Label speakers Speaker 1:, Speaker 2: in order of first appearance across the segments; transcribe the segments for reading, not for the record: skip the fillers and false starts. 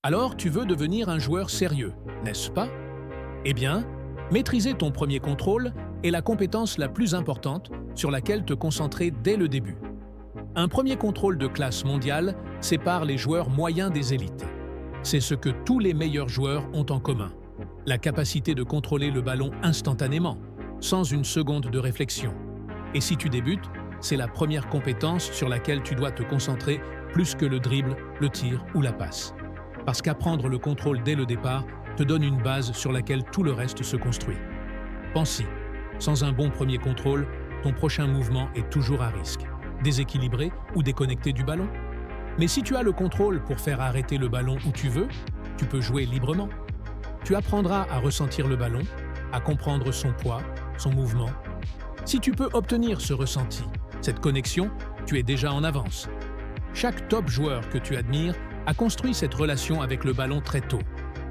Speaker 1: Alors tu veux devenir un joueur sérieux, n'est-ce pas? Eh bien, maîtriser ton premier contrôle est la compétence la plus importante sur laquelle te concentrer dès le début. Un premier contrôle de classe mondiale sépare les joueurs moyens des élites. C'est ce que tous les meilleurs joueurs ont en commun. La capacité de contrôler le ballon instantanément, sans une seconde de réflexion. Et si tu débutes, c'est la première compétence sur laquelle tu dois te concentrer plus que le dribble, le tir ou la passe. Parce qu'apprendre le contrôle dès le départ te donne une base sur laquelle tout le reste se construit. Pense-y, sans un bon premier contrôle, ton prochain mouvement est toujours à risque. Déséquilibré ou déconnecté du ballon. Mais si tu as le contrôle pour faire arrêter le ballon où tu veux, tu peux jouer librement. Tu apprendras à ressentir le ballon, à comprendre son poids, son mouvement. Si tu peux obtenir ce ressenti, cette connexion, tu es déjà en avance. Chaque top joueur que tu admires a construit cette relation avec le ballon très tôt.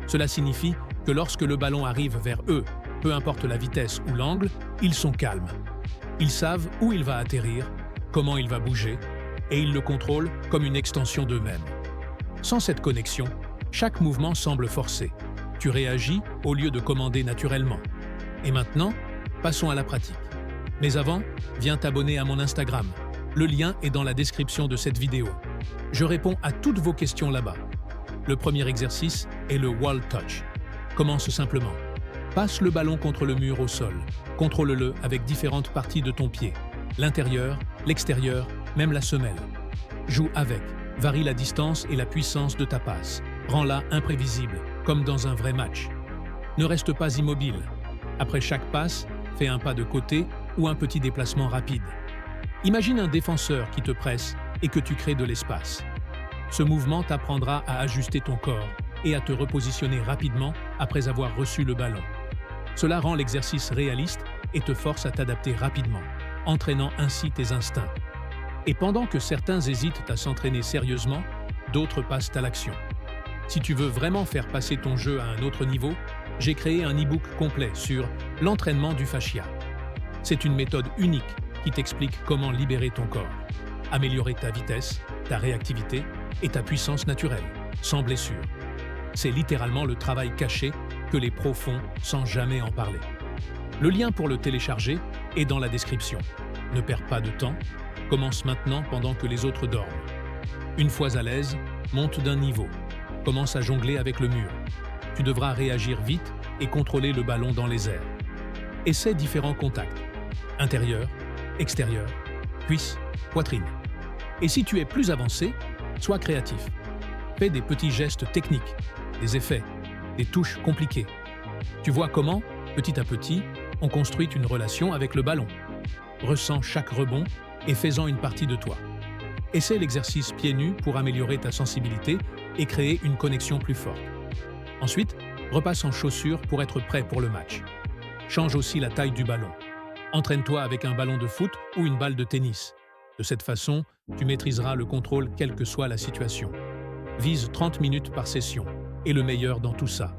Speaker 1: Cela signifie que lorsque le ballon arrive vers eux, peu importe la vitesse ou l'angle, ils sont calmes. Ils savent où il va atterrir, comment il va bouger, et ils le contrôlent comme une extension d'eux-mêmes. Sans cette connexion, chaque mouvement semble forcé. Tu réagis au lieu de commander naturellement. Et maintenant, passons à la pratique. Mais avant, viens t'abonner à mon Instagram. Le lien est dans la description de cette vidéo. Je réponds à toutes vos questions là-bas. Le premier exercice est le wall touch. Commence simplement. Passe le ballon contre le mur au sol. Contrôle-le avec différentes parties de ton pied. L'intérieur, l'extérieur, même la semelle. Joue avec. Varie la distance et la puissance de ta passe. Rends-la imprévisible, comme dans un vrai match. Ne reste pas immobile. Après chaque passe, fais un pas de côté ou un petit déplacement rapide. Imagine un défenseur qui te presse et que tu crées de l'espace. Ce mouvement t'apprendra à ajuster ton corps et à te repositionner rapidement après avoir reçu le ballon. Cela rend l'exercice réaliste et te force à t'adapter rapidement, entraînant ainsi tes instincts. Et pendant que certains hésitent à s'entraîner sérieusement, d'autres passent à l'action. Si tu veux vraiment faire passer ton jeu à un autre niveau, j'ai créé un e-book complet sur l'entraînement du fascia. C'est une méthode unique qui t'explique comment libérer ton corps, améliorer ta vitesse, ta réactivité et ta puissance naturelle, sans blessure. C'est littéralement le travail caché que les pros font sans jamais en parler. Le lien pour le télécharger est dans la description. Ne perds pas de temps, commence maintenant pendant que les autres dorment. Une fois à l'aise, monte d'un niveau. Commence à jongler avec le mur. Tu devras réagir vite et contrôler le ballon dans les airs. Essaie différents contacts. Intérieur, extérieur, cuisse, poitrine. Et si tu es plus avancé, sois créatif. Fais des petits gestes techniques, des effets, des touches compliquées. Tu vois comment, petit à petit, on construit une relation avec le ballon. Ressens chaque rebond et fais-en une partie de toi. Essaie l'exercice pieds nus pour améliorer ta sensibilité et créer une connexion plus forte. Ensuite, repasse en chaussures pour être prêt pour le match. Change aussi la taille du ballon. Entraîne-toi avec un ballon de foot ou une balle de tennis. De cette façon, tu maîtriseras le contrôle quelle que soit la situation. Vise 30 minutes par session. Et le meilleur dans tout ça,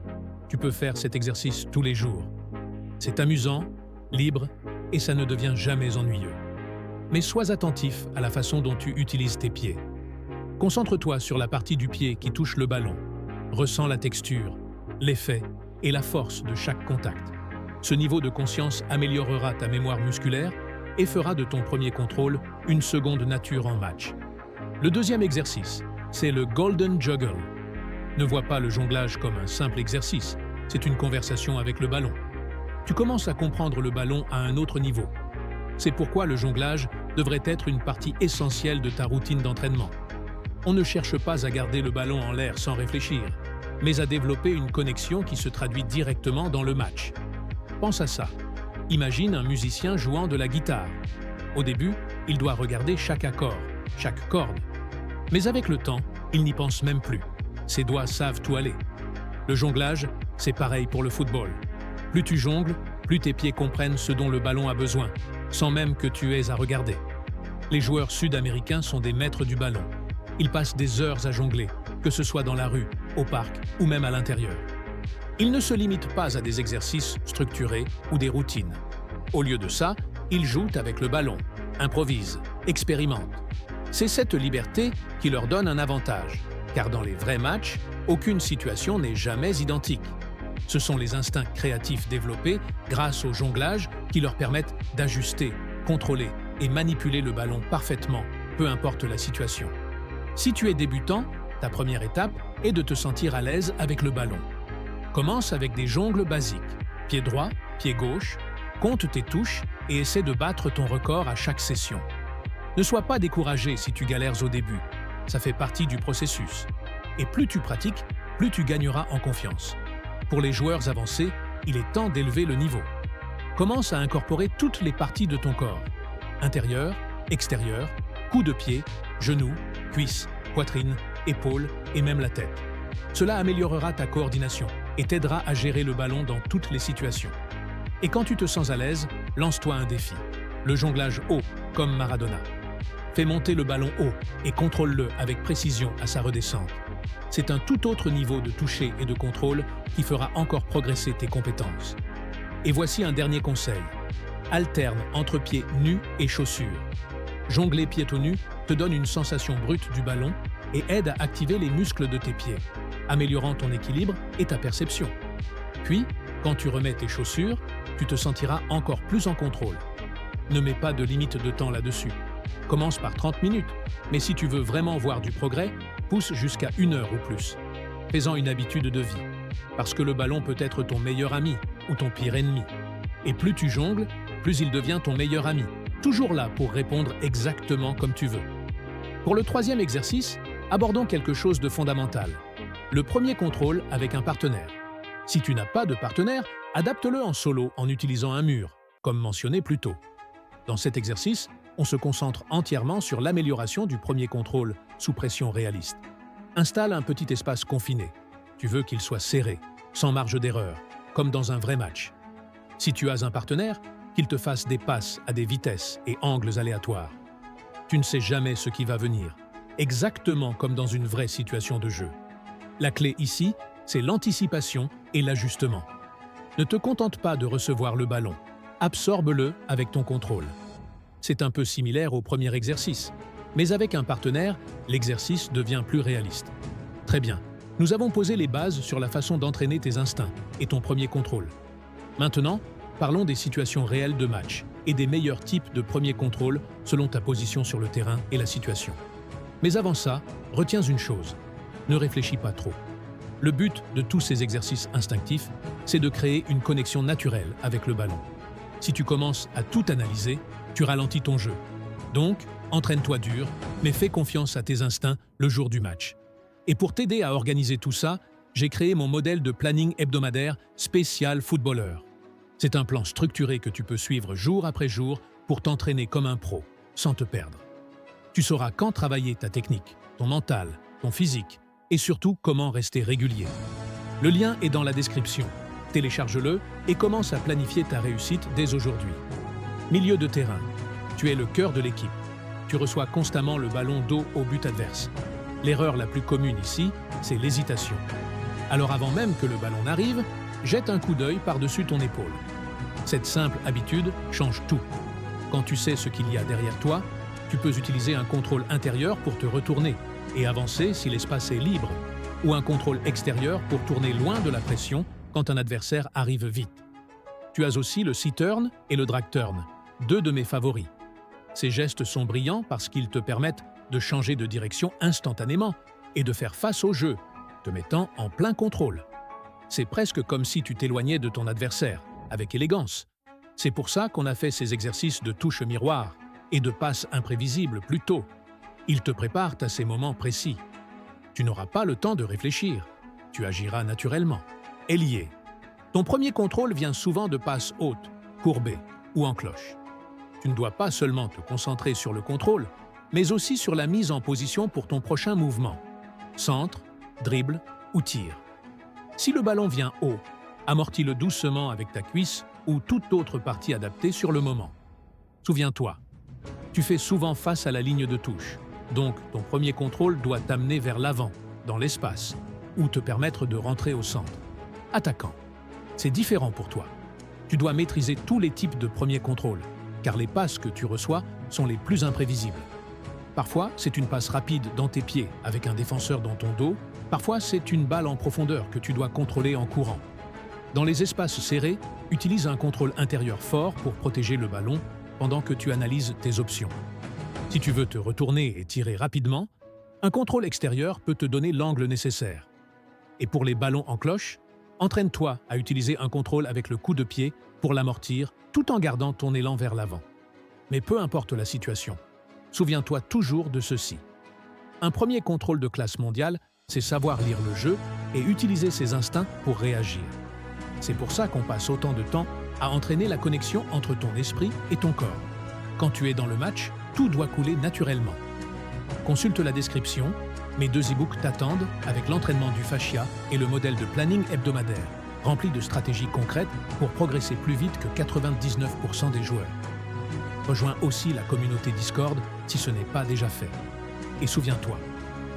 Speaker 1: tu peux faire cet exercice tous les jours. C'est amusant, libre et ça ne devient jamais ennuyeux. Mais sois attentif à la façon dont tu utilises tes pieds. Concentre-toi sur la partie du pied qui touche le ballon. Ressens la texture, l'effet et la force de chaque contact. Ce niveau de conscience améliorera ta mémoire musculaire et fera de ton premier contrôle une seconde nature en match. Le deuxième exercice, c'est le Golden Juggle. Ne vois pas le jonglage comme un simple exercice, c'est une conversation avec le ballon. Tu commences à comprendre le ballon à un autre niveau. C'est pourquoi le jonglage devrait être une partie essentielle de ta routine d'entraînement. On ne cherche pas à garder le ballon en l'air sans réfléchir, mais à développer une connexion qui se traduit directement dans le match. Pense à ça. Imagine un musicien jouant de la guitare. Au début, il doit regarder chaque accord, chaque corde. Mais avec le temps, il n'y pense même plus. Ses doigts savent où aller. Le jonglage, c'est pareil pour le football. Plus tu jongles, plus tes pieds comprennent ce dont le ballon a besoin, sans même que tu aies à regarder. Les joueurs sud-américains sont des maîtres du ballon. Ils passent des heures à jongler, que ce soit dans la rue, au parc ou même à l'intérieur. Ils ne se limitent pas à des exercices structurés ou des routines. Au lieu de ça, ils jouent avec le ballon, improvisent, expérimentent. C'est cette liberté qui leur donne un avantage, car dans les vrais matchs, Aucune situation n'est jamais identique. Ce sont les instincts créatifs développés grâce au jonglage qui leur permettent d'ajuster, contrôler et manipuler le ballon parfaitement, peu importe la situation. Si tu es débutant, ta première étape est de te sentir à l'aise avec le ballon. Commence avec des jongles basiques. Pied droit, pied gauche, compte tes touches et essaie de battre ton record à chaque session. Ne sois pas découragé si tu galères au début. Ça fait partie du processus. Et plus tu pratiques, plus tu gagneras en confiance. Pour les joueurs avancés, il est temps d'élever le niveau. Commence à incorporer toutes les parties de ton corps. Intérieur, extérieur, coups de pied, genoux, cuisses, poitrine, épaules et même la tête. Cela améliorera ta coordination et t'aidera à gérer le ballon dans toutes les situations. Et quand tu te sens à l'aise, lance-toi un défi. Le jonglage haut, comme Maradona. Fais monter le ballon haut et contrôle-le avec précision à sa redescente. C'est un tout autre niveau de toucher et de contrôle qui fera encore progresser tes compétences. Et voici un dernier conseil. Alterne entre pieds nus et chaussures. Jongler pieds nus te donne une sensation brute du ballon et aide à activer les muscles de tes pieds, améliorant ton équilibre et ta perception. Puis, quand tu remets tes chaussures, tu te sentiras encore plus en contrôle. Ne mets pas de limite de temps là-dessus. Commence par 30 minutes, mais si tu veux vraiment voir du progrès, pousse jusqu'à 1 heure ou plus. Fais-en une habitude de vie, parce que le ballon peut être ton meilleur ami ou ton pire ennemi. Et plus tu jongles, plus il devient ton meilleur ami, toujours là pour répondre exactement comme tu veux. Pour le troisième exercice, abordons quelque chose de fondamental. Le premier contrôle avec un partenaire. Si tu n'as pas de partenaire, adapte-le en solo en utilisant un mur, comme mentionné plus tôt. Dans cet exercice, on se concentre entièrement sur l'amélioration du premier contrôle sous pression réaliste. Installe un petit espace confiné. Tu veux qu'il soit serré, sans marge d'erreur, comme dans un vrai match. Si tu as un partenaire, qu'il te fasse des passes à des vitesses et angles aléatoires. Tu ne sais jamais ce qui va venir, exactement comme dans une vraie situation de jeu. La clé ici, c'est l'anticipation et l'ajustement. Ne te contente pas de recevoir le ballon, absorbe-le avec ton contrôle. C'est un peu similaire au premier exercice, mais avec un partenaire, l'exercice devient plus réaliste. Très bien, nous avons posé les bases sur la façon d'entraîner tes instincts et ton premier contrôle. Maintenant, parlons des situations réelles de match et des meilleurs types de premier contrôle selon ta position sur le terrain et la situation. Mais avant ça, retiens une chose, ne réfléchis pas trop. Le but de tous ces exercices instinctifs, c'est de créer une connexion naturelle avec le ballon. Si tu commences à tout analyser, tu ralentis ton jeu. Donc, entraîne-toi dur, mais fais confiance à tes instincts le jour du match. Et pour t'aider à organiser tout ça, j'ai créé mon modèle de planning hebdomadaire spécial footballeur. C'est un plan structuré que tu peux suivre jour après jour pour t'entraîner comme un pro, sans te perdre. Tu sauras quand travailler ta technique, ton mental, ton physique, et surtout comment rester régulier. Le lien est dans la description. Télécharge-le et commence à planifier ta réussite dès aujourd'hui. Milieu de terrain. Tu es le cœur de l'équipe. Tu reçois constamment le ballon dos au but adverse. L'erreur la plus commune ici, c'est l'hésitation. Alors avant même que le ballon n'arrive, jette un coup d'œil par-dessus ton épaule. Cette simple habitude change tout. Quand tu sais ce qu'il y a derrière toi, tu peux utiliser un contrôle intérieur pour te retourner et avancer si l'espace est libre, ou un contrôle extérieur pour tourner loin de la pression quand un adversaire arrive vite. Tu as aussi le C-turn et le drag-turn, 2 de mes favoris. Ces gestes sont brillants parce qu'ils te permettent de changer de direction instantanément et de faire face au jeu, te mettant en plein contrôle. C'est presque comme si tu t'éloignais de ton adversaire, avec élégance. C'est pour ça qu'on a fait ces exercices de touche miroir et de passes imprévisibles plus tôt. Ils te préparent à ces moments précis. Tu n'auras pas le temps de réfléchir. Tu agiras naturellement. Ailier. Ton premier contrôle vient souvent de passes hautes, courbées ou en cloche. Tu ne dois pas seulement te concentrer sur le contrôle, mais aussi sur la mise en position pour ton prochain mouvement. Centre, dribble ou tir. Si le ballon vient haut, amortis-le doucement avec ta cuisse ou toute autre partie adaptée sur le moment. Souviens-toi, tu fais souvent face à la ligne de touche, donc ton premier contrôle doit t'amener vers l'avant, dans l'espace, ou te permettre de rentrer au centre. Attaquant. C'est différent pour toi. Tu dois maîtriser tous les types de premier contrôle, car les passes que tu reçois sont les plus imprévisibles. Parfois, c'est une passe rapide dans tes pieds avec un défenseur dans ton dos, Parfois, c'est une balle en profondeur que tu dois contrôler en courant. Dans les espaces serrés, utilise un contrôle intérieur fort pour protéger le ballon pendant que tu analyses tes options. Si tu veux te retourner et tirer rapidement, un contrôle extérieur peut te donner l'angle nécessaire. Et pour les ballons en cloche, entraîne-toi à utiliser un contrôle avec le coup de pied pour l'amortir tout en gardant ton élan vers l'avant. Mais peu importe la situation, souviens-toi toujours de ceci. Un premier contrôle de classe mondiale, c'est savoir lire le jeu et utiliser ses instincts pour réagir. C'est pour ça qu'on passe autant de temps à entraîner la connexion entre ton esprit et ton corps. Quand tu es dans le match, tout doit couler naturellement. Consulte la description, mes 2 e-books t'attendent avec l'entraînement du fascia et le modèle de planning hebdomadaire, rempli de stratégies concrètes pour progresser plus vite que 99% des joueurs. Rejoins aussi la communauté Discord si ce n'est pas déjà fait. Et souviens-toi,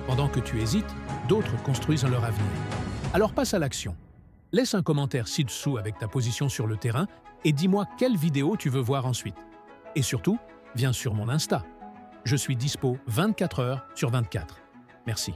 Speaker 1: pendant que tu hésites, d'autres construisent leur avenir. Alors passe à l'action. Laisse un commentaire ci-dessous avec ta position sur le terrain et dis-moi quelle vidéo tu veux voir ensuite. Et surtout, viens sur mon Insta. Je suis dispo 24 heures sur 24. Merci.